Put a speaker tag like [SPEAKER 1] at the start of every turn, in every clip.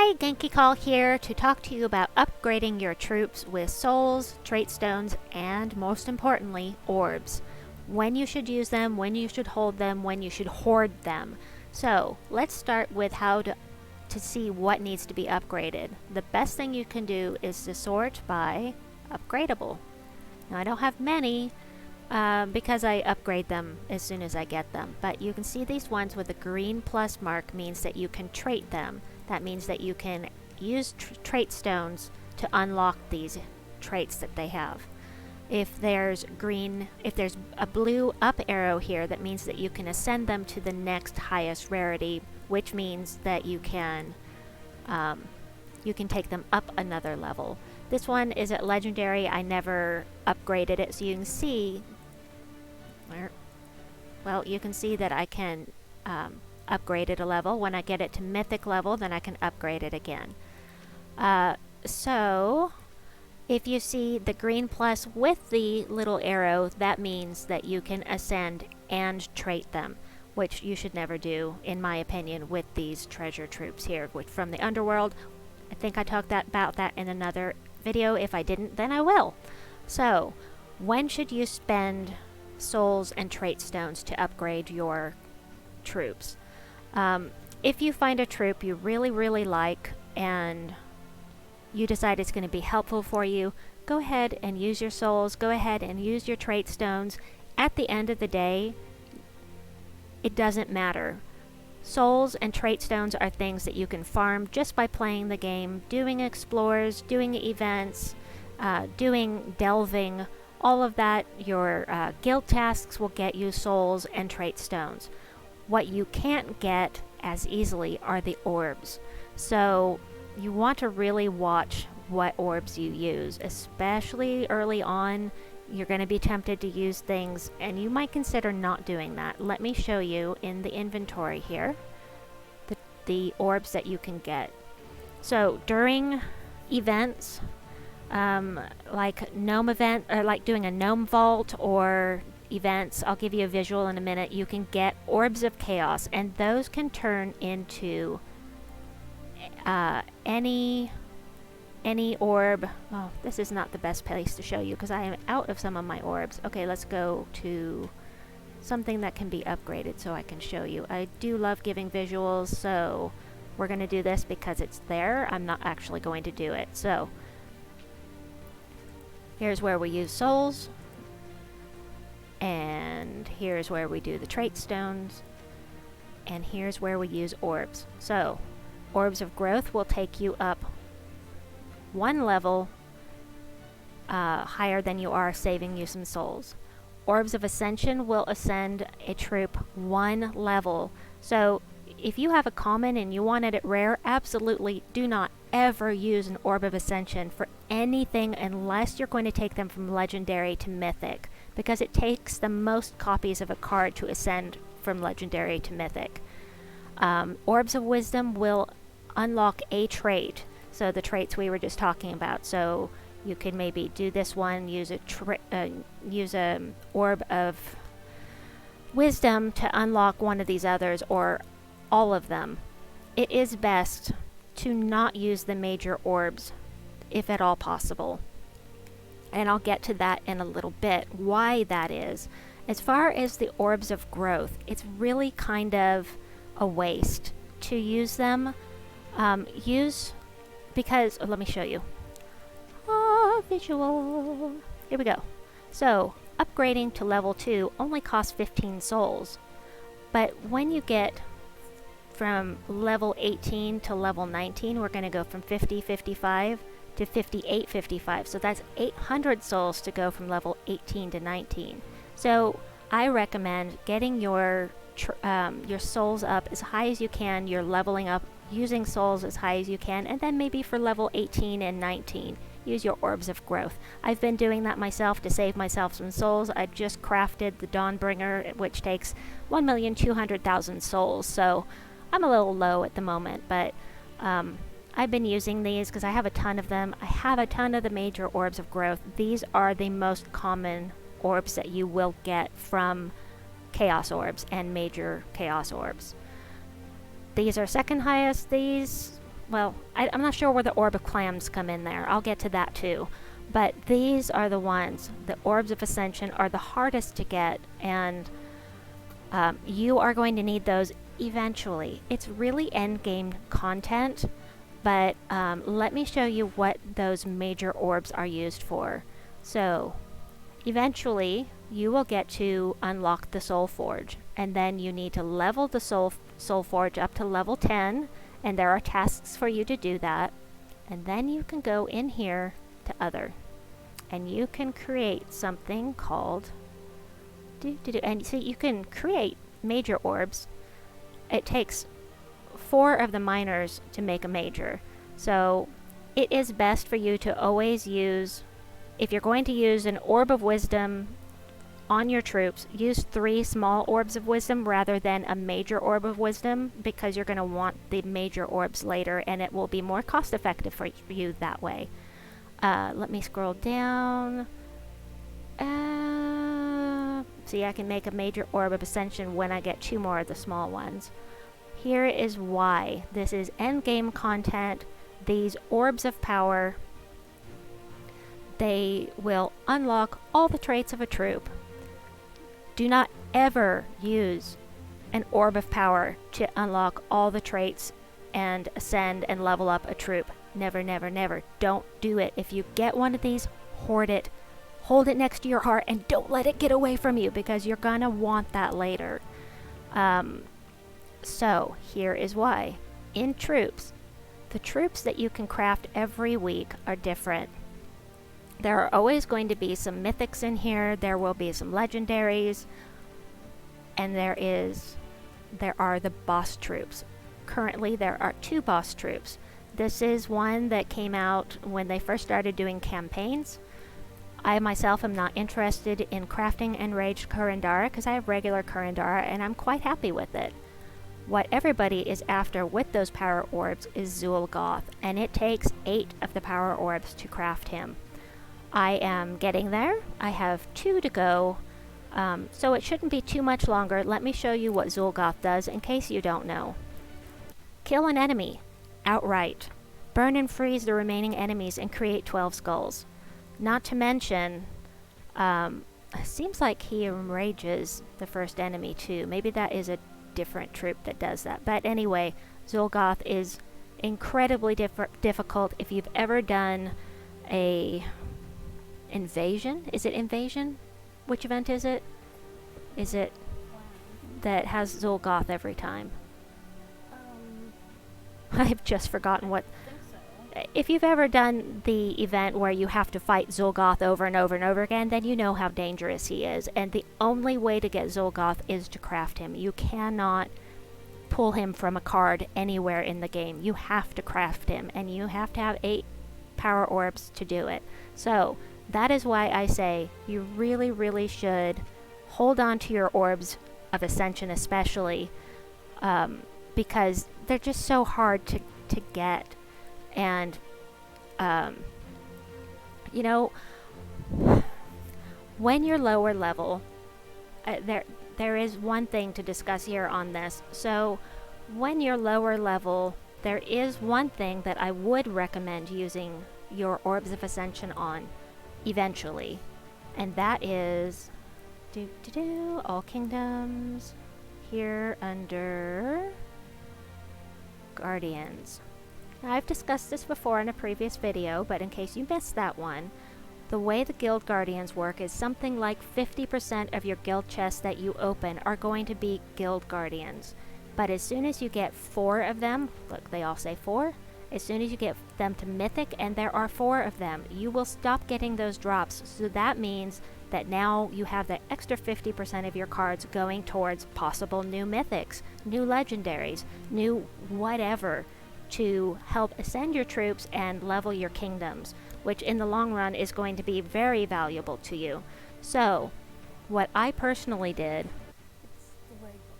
[SPEAKER 1] Hi, Genki Call here to talk to you about upgrading your troops with souls, Traitstones, and most importantly, orbs. When you should use them, when you should hold them, when you should hoard them. So, let's start with how to see what needs to be upgraded. The best thing you can do is to sort by upgradable. Now, I don't have many because I upgrade them as soon as I get them, but you can see these ones with a green plus mark means that you can trait them. That means that you can use trait stones to unlock these traits that they have. If there's a blue up arrow here, that means that you can ascend them to the next highest rarity, which means that you can take them up another level. This one is at legendary. I never upgraded it, so you can see, well, you can see that I can upgrade it a level. When I get it to mythic level, then I can upgrade it again. So if you see the green plus with the little arrow, that means that you can ascend and trait them, which you should never do, in my opinion, with these treasure troops here from the underworld. I think I talked about that in another video. If I didn't, then I will. So when should you spend souls and trait stones to upgrade your troops? If you find a troop you really like and you decide it's going to be helpful for you, go ahead and use your souls, go ahead and use your trait stones. At the end of the day, it doesn't matter. Souls and trait stones are things that you can farm just by playing the game, doing explores, doing events, doing delving, all of that. Your guild tasks will get you souls and trait stones. What you can't get as easily are the orbs. So you want to really watch what orbs you use, especially early on. You're going to be tempted to use things, and you might consider not doing that. Let me show you in the inventory here the orbs that you can get. So during events, like gnome event, or like doing a gnome vault or events, I'll give you a visual in a minute, you can get Orbs of Chaos, and those can turn into any orb. Oh, this is not the best place to show you because I am out of some of my orbs. Okay, let's go to something that can be upgraded so I can show you. I do love giving visuals, so we're going to do this because it's there. I'm not actually going to do it. So here's where we use souls, and here's where we do the trait stones, and here's where we use orbs. So Orbs of Growth will take you up one level higher than you are, saving you some souls. Orbs of Ascension will ascend a troop one level. So if you have a common and you wanted it rare, absolutely do not ever use an Orb of Ascension for anything unless you're going to take them from legendary to mythic, because it takes the most copies of a card to ascend from legendary to mythic. Orbs of Wisdom will unlock a trait, so the traits we were just talking about. So you can maybe do this one, use a Orb of Wisdom to unlock one of these others, or all of them. It is best to not use the major orbs if at all possible, and I'll get to that in a little bit, why that is. As far as the Orbs of Growth, it's really kind of a waste to use them. Because let me show you. Visual. Here we go. So upgrading to level 2 only costs 15 souls, but when you get from level 18 to level 19, we're going to go from 50-55 to 58-55. So that's 800 souls to go from level 18 to 19. So I recommend getting your souls up as high as you can. You're leveling up using souls as high as you can, and then maybe for level 18 and 19, use your Orbs of Growth. I've been doing that myself to save myself some souls. I just crafted the Dawnbringer, which takes 1,200,000 souls, so I'm a little low at the moment, but I've been using these because I have a ton of them. I have a ton of the major Orbs of Growth. These are the most common orbs that you will get from Chaos Orbs and major Chaos Orbs. These are second highest. These well, I'm not sure where the Orb of Clams come in there. I'll get to that too. But these are the ones, the Orbs of Ascension, are the hardest to get, and you are going to need those eventually. It's really end game content, but let me show you what those major orbs are used for. So, eventually, you will get to unlock the Soul Forge, and then you need to level the Soul Forge up to level 10, and there are tasks for you to do that. And then you can go in here to Other, and you can create something called and so you can create major orbs. It takes 4 of the minors to make a major, so it is best for you to always use, if you're going to use an Orb of Wisdom on your troops, use 3 small Orbs of Wisdom rather than a major Orb of Wisdom, because you're going to want the major orbs later, and it will be more cost effective for you that way. Let me scroll down. See, I can make a major Orb of Ascension when I get 2 more of the small ones. Here is why. This is endgame content. These Orbs of Power, they will unlock all the traits of a troop. Do not ever use an Orb of Power to unlock all the traits and ascend and level up a troop. Never, never, never. Don't do it. If you get one of these, hoard it. Hold it next to your heart and don't let it get away from you, because you're gonna want that later. So here is why. In troops, the troops that you can craft every week are different. There are always going to be some mythics in here, there will be some legendaries, and there are the boss troops. Currently there are 2 boss troops. This is one that came out when they first started doing campaigns. I myself am not interested in crafting Enraged Kurandara because I have regular Kurandara and I'm quite happy with it. What everybody is after with those power orbs is Zul'Goth, and it takes 8 of the power orbs to craft him. I am getting there. I have 2 to go, so it shouldn't be too much longer. Let me show you what Zul'Goth does in case you don't know. Kill an enemy outright. Burn and freeze the remaining enemies and create 12 skulls. Not to mention, it seems like he enrages the first enemy too. Maybe that is a different troop that does that. But anyway, Zul'Goth is incredibly difficult. If you've ever done a invasion, is it invasion? Which event is it? Is it that has Zul'Goth every time? I've just forgotten what. If you've ever done the event where you have to fight Zul'Goth over and over and over again, then you know how dangerous he is. And the only way to get Zul'Goth is to craft him. You cannot pull him from a card anywhere in the game. You have to craft him, and you have to have 8 power orbs to do it. So that is why I say you really, really should hold on to your Orbs of Ascension, especially because they're just so hard to get. And you know, when you're lower level, there is one thing to discuss here on this. So when you're lower level, there is one thing that I would recommend using your Orbs of Ascension on eventually, and that is all kingdoms here under Guardians. Now, I've discussed this before in a previous video, but in case you missed that one, the way the Guild Guardians work is something like 50% of your guild chests that you open are going to be Guild Guardians. But as soon as you get 4 of them, look, they all say 4, as soon as you get them to Mythic, and there are 4 of them, you will stop getting those drops. So that means that now you have the extra 50% of your cards going towards possible new Mythics, new Legendaries, new whatever, to help ascend your troops and level your kingdoms, which in the long run is going to be very valuable to you. So, what I personally did...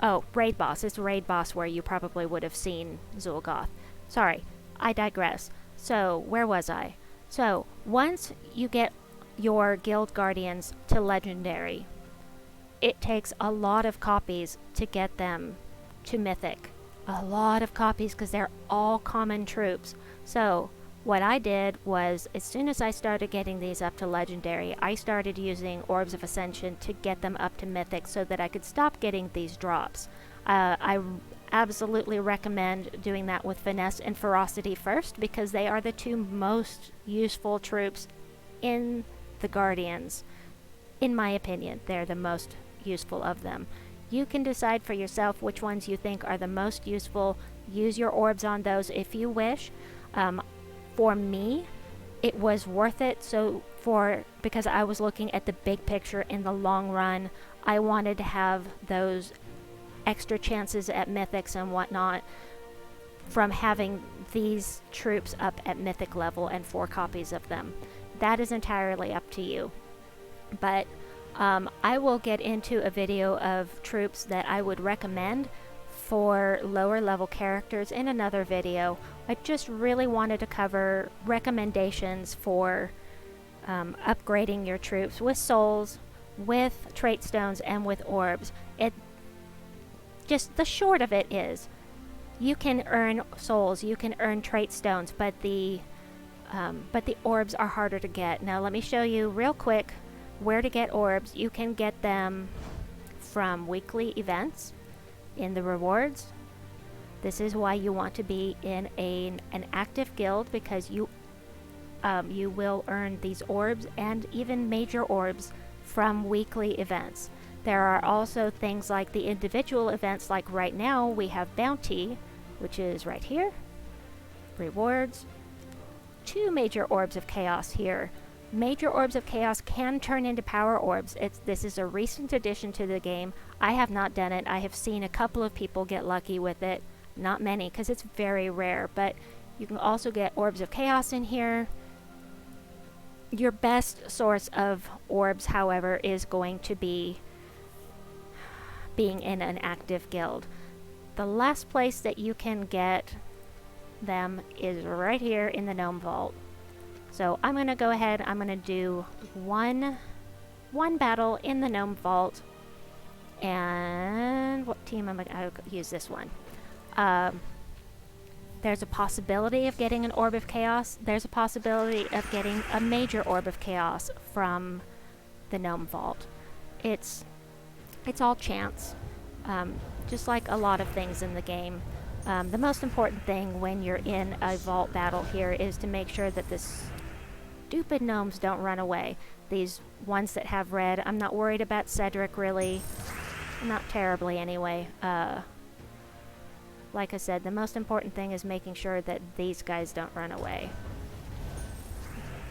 [SPEAKER 1] Oh, Raid Boss. It's Raid Boss where you probably would have seen Zul'Goth. Sorry, I digress. So, where was I? So, once you get your Guild Guardians to Legendary, it takes a lot of copies to get them to Mythic. a lot of copies because they're all common troops. So what I did was, as soon as I started getting these up to legendary, I started using Orbs of Ascension to get them up to mythic so that I could stop getting these drops. I absolutely recommend doing that with finesse and ferocity first, because they are the two most useful troops in the Guardians. In my opinion, they're the most useful of them. You can decide for yourself which ones you think are the most useful. Use your orbs on those if you wish. For me, it was worth it. Because I was looking at the big picture in the long run, I wanted to have those extra chances at mythics and whatnot from having these troops up at mythic level and 4 copies of them. That is entirely up to you. But I will get into a video of troops that I would recommend for lower level characters in another video. I just really wanted to cover recommendations for upgrading your troops with souls, with trait stones, and with orbs. Just the short of it is, you can earn souls, you can earn trait stones, but the orbs are harder to get. Now let me show you real quick where to get orbs. You can get them from weekly events in the rewards. This is why you want to be in an active guild, because you will earn these orbs and even major orbs from weekly events. There are also things like the individual events, like right now we have Bounty, which is right here. Rewards. 2 major orbs of chaos here. Major orbs of chaos can turn into power orbs. This is a recent addition to the game. I have not done it. I have seen a couple of people get lucky with it. Not many, because it's very rare. But you can also get orbs of chaos in here. Your best source of orbs, however, is going to be being in an active guild. The last place that you can get them is right here in the Gnome Vault. So I'm going to go ahead, I'm going to do one battle in the Gnome Vault. And what team am I going to use? This one. There's a possibility of getting an Orb of Chaos. There's a possibility of getting a major Orb of Chaos from the Gnome Vault. It's all chance, just like a lot of things in the game. The most important thing when you're in a vault battle here is to make sure that the stupid gnomes don't run away. These ones that have red, I'm not worried about Cedric really. Not terribly anyway. Like I said, the most important thing is making sure that these guys don't run away.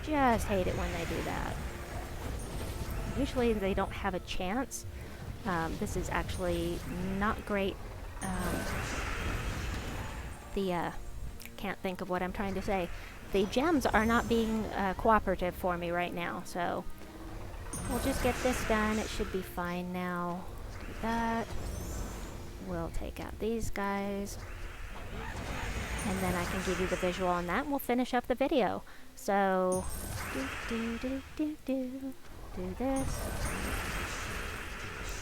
[SPEAKER 1] Just hate it when they do that. Usually they don't have a chance. This is actually not great. Can't think of what I'm trying to say. The gems are not being cooperative for me right now, so we'll just get this done. It should be fine now. Do that. We'll take out these guys, and then I can give you the visual on that, and we'll finish up the video. So, do this.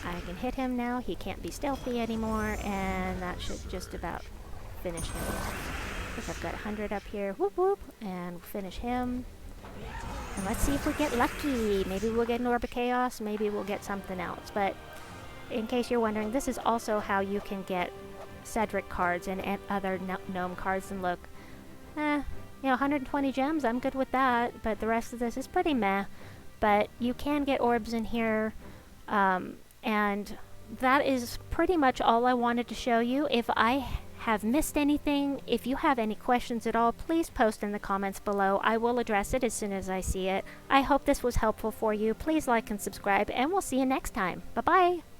[SPEAKER 1] I can hit him now. He can't be stealthy anymore, and that should just about finish him off. I think I've got 100 up here. Whoop whoop, and finish him. And let's see if we get lucky. Maybe we'll get an Orb of Chaos. Maybe we'll get something else. But in case you're wondering, this is also how you can get Cedric cards and other gnome cards. And look, 120 gems, I'm good with that, but the rest of this is pretty meh. But you can get orbs in here, and that is pretty much all I wanted to show you. If I have missed anything, if you have any questions at all, please post in the comments below. I will address it as soon as I see it. I hope this was helpful for you. Please like and subscribe, and we'll see you next time. Bye-bye!